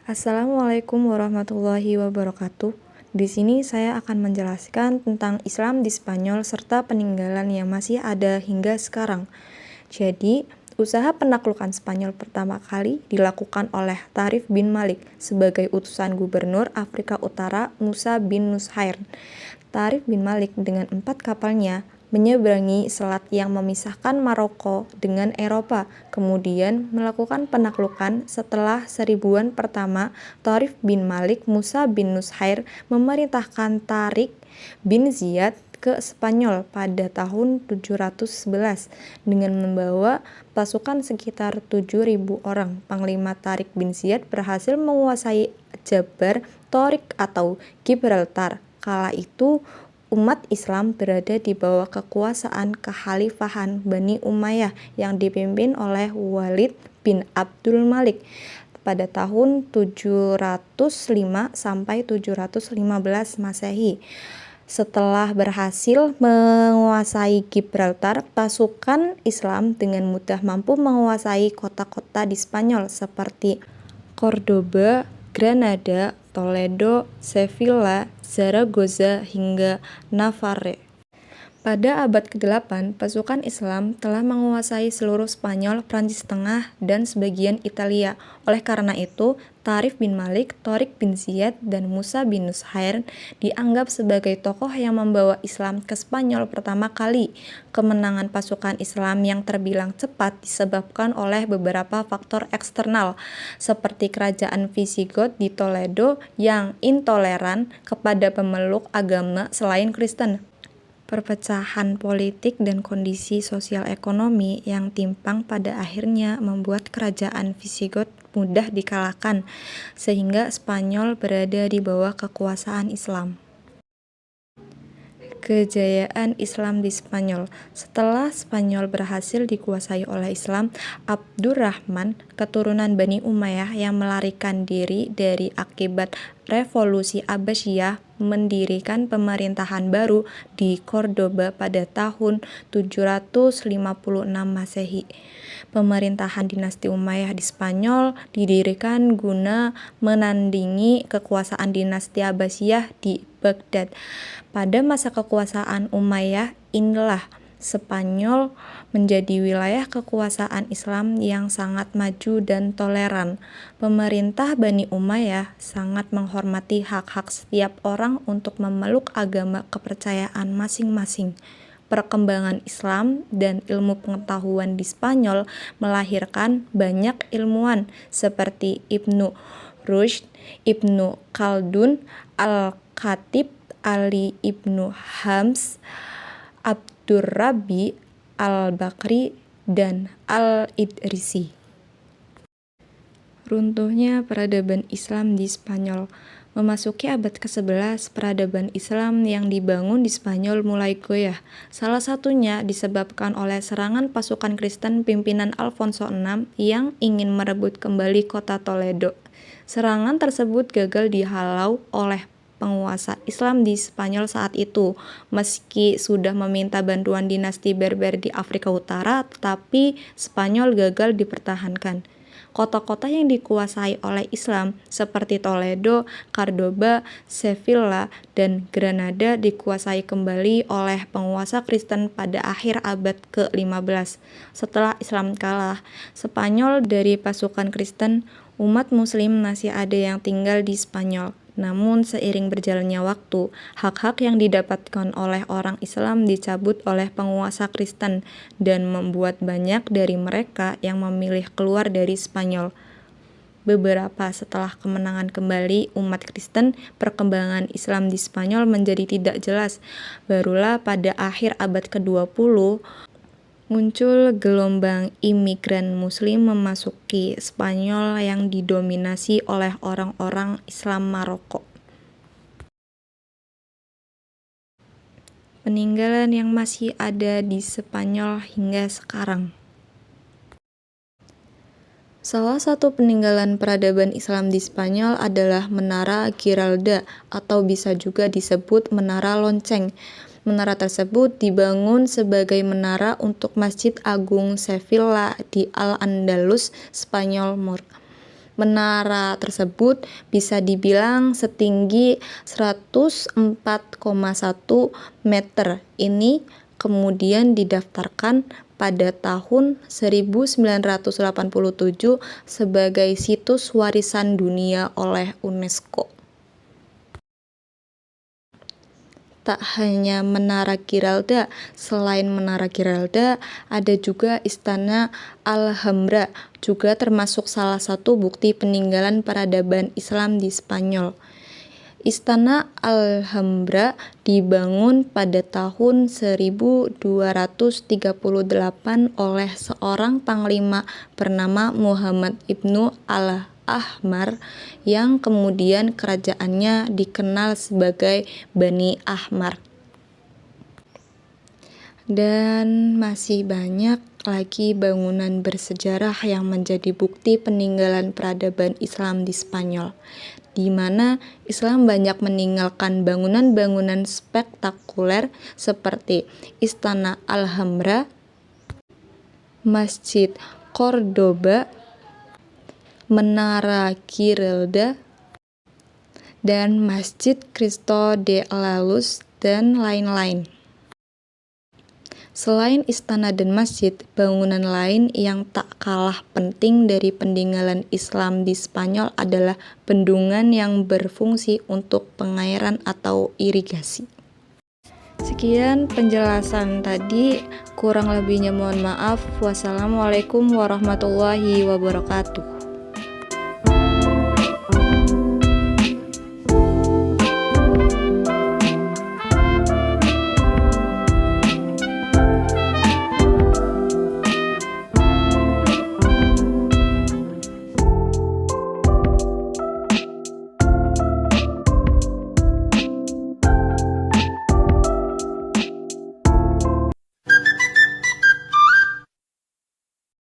Assalamualaikum warahmatullahi wabarakatuh. Di sini saya akan menjelaskan tentang Islam di Spanyol serta peninggalan yang masih ada hingga sekarang. Jadi, usaha penaklukan Spanyol pertama kali dilakukan oleh Tarif bin Malik sebagai utusan gubernur Afrika Utara Musa bin Nushair. Tarif bin Malik dengan 4 kapalnya menyeberangi selat yang memisahkan Maroko dengan Eropa, kemudian melakukan penaklukan. Setelah seribuan pertama, Tarif bin Malik Musa bin Nushair memerintahkan Tarik bin Ziyad ke Spanyol pada tahun 711 dengan membawa pasukan sekitar 7.000 orang. Panglima Tarik bin Ziyad berhasil menguasai Jabar Torik atau Gibraltar. Kala itu umat Islam berada di bawah kekuasaan kekhalifahan Bani Umayyah yang dipimpin oleh Walid bin Abdul Malik pada tahun 705 sampai 715 Masehi. Setelah berhasil menguasai Gibraltar, pasukan Islam dengan mudah mampu menguasai kota-kota di Spanyol seperti Cordoba, Granada, Toledo, Sevilla, Zaragoza, hingga Navarre. Pada abad ke-8, pasukan Islam telah menguasai seluruh Spanyol, Prancis Tengah, dan sebagian Italia. Oleh karena itu, Tarif bin Malik, Torik bin Ziyad, dan Musa bin Nushair dianggap sebagai tokoh yang membawa Islam ke Spanyol pertama kali. Kemenangan pasukan Islam yang terbilang cepat disebabkan oleh beberapa faktor eksternal, seperti kerajaan Visigoth di Toledo yang intoleran kepada pemeluk agama selain Kristen. Perpecahan politik dan kondisi sosial ekonomi yang timpang pada akhirnya membuat kerajaan Visigoth mudah dikalahkan, sehingga Spanyol berada di bawah kekuasaan Islam. Kejayaan Islam di Spanyol. Setelah Spanyol berhasil dikuasai oleh Islam, Abdurrahman, keturunan Bani Umayyah yang melarikan diri dari akibat revolusi Abbasiyah, mendirikan pemerintahan baru di Cordoba pada tahun 756 Masehi. Pemerintahan dinasti Umayyah di Spanyol didirikan guna menandingi kekuasaan dinasti Abbasiyah di Baghdad. Pada masa kekuasaan Umayyah inilah Spanyol menjadi wilayah kekuasaan Islam yang sangat maju dan toleran. Pemerintah Bani Umayyah sangat menghormati hak-hak setiap orang untuk memeluk agama kepercayaan masing-masing. Perkembangan Islam dan ilmu pengetahuan di Spanyol melahirkan banyak ilmuwan seperti Ibnu Rushd, Ibnu Khaldun, Al-Khatib, Ali ibnu Hams, Abdurrabi al-Bakri, dan Al-Idrisi. Runtuhnya peradaban Islam di Spanyol. Memasuki abad ke-11, peradaban Islam yang dibangun di Spanyol mulai goyah. Salah satunya disebabkan oleh serangan pasukan Kristen pimpinan Alfonso VI yang ingin merebut kembali kota Toledo. Serangan tersebut gagal dihalau oleh penguasa Islam di Spanyol saat itu. Meski sudah meminta bantuan dinasti Berber di Afrika Utara, tetapi Spanyol gagal dipertahankan. Kota-kota yang dikuasai oleh Islam seperti Toledo, Cordoba, Sevilla, dan Granada dikuasai kembali oleh penguasa Kristen pada akhir abad ke-15. Setelah Islam kalah Spanyol dari pasukan Kristen, umat Muslim masih ada yang tinggal di Spanyol. Namun seiring berjalannya waktu, hak-hak yang didapatkan oleh orang Islam dicabut oleh penguasa Kristen dan membuat banyak dari mereka yang memilih keluar dari Spanyol. Beberapa setelah kemenangan kembali umat Kristen, perkembangan Islam di Spanyol menjadi tidak jelas. Barulah pada akhir abad ke-20, muncul gelombang imigran Muslim memasuki Spanyol yang didominasi oleh orang-orang Islam Maroko. Peninggalan yang masih ada di Spanyol hingga sekarang. Salah satu peninggalan peradaban Islam di Spanyol adalah Menara Giralda atau bisa juga disebut Menara Lonceng. Menara tersebut dibangun sebagai menara untuk Masjid Agung Sevilla di Al-Andalus, Spanyol. Menara tersebut bisa dibilang setinggi 104,1 meter. Ini kemudian didaftarkan pada tahun 1987 sebagai situs warisan dunia oleh UNESCO. Tak hanya Menara Giralda, selain Menara Giralda, ada juga Istana Alhambra, juga termasuk salah satu bukti peninggalan peradaban Islam di Spanyol. Istana Alhambra dibangun pada tahun 1238 oleh seorang panglima bernama Muhammad ibnu Al-Ahmar yang kemudian kerajaannya dikenal sebagai Bani Ahmar. Dan masih banyak lagi bangunan bersejarah yang menjadi bukti peninggalan peradaban Islam di Spanyol, di mana Islam banyak meninggalkan bangunan-bangunan spektakuler seperti Istana Alhambra, Masjid Cordoba, Menara Giralda, dan Masjid Cristo de la Luz, dan lain-lain. Selain istana dan masjid, bangunan lain yang tak kalah penting dari peninggalan Islam di Spanyol adalah bendungan yang berfungsi untuk pengairan atau irigasi. Sekian penjelasan tadi, kurang lebihnya mohon maaf. Wassalamualaikum warahmatullahi wabarakatuh.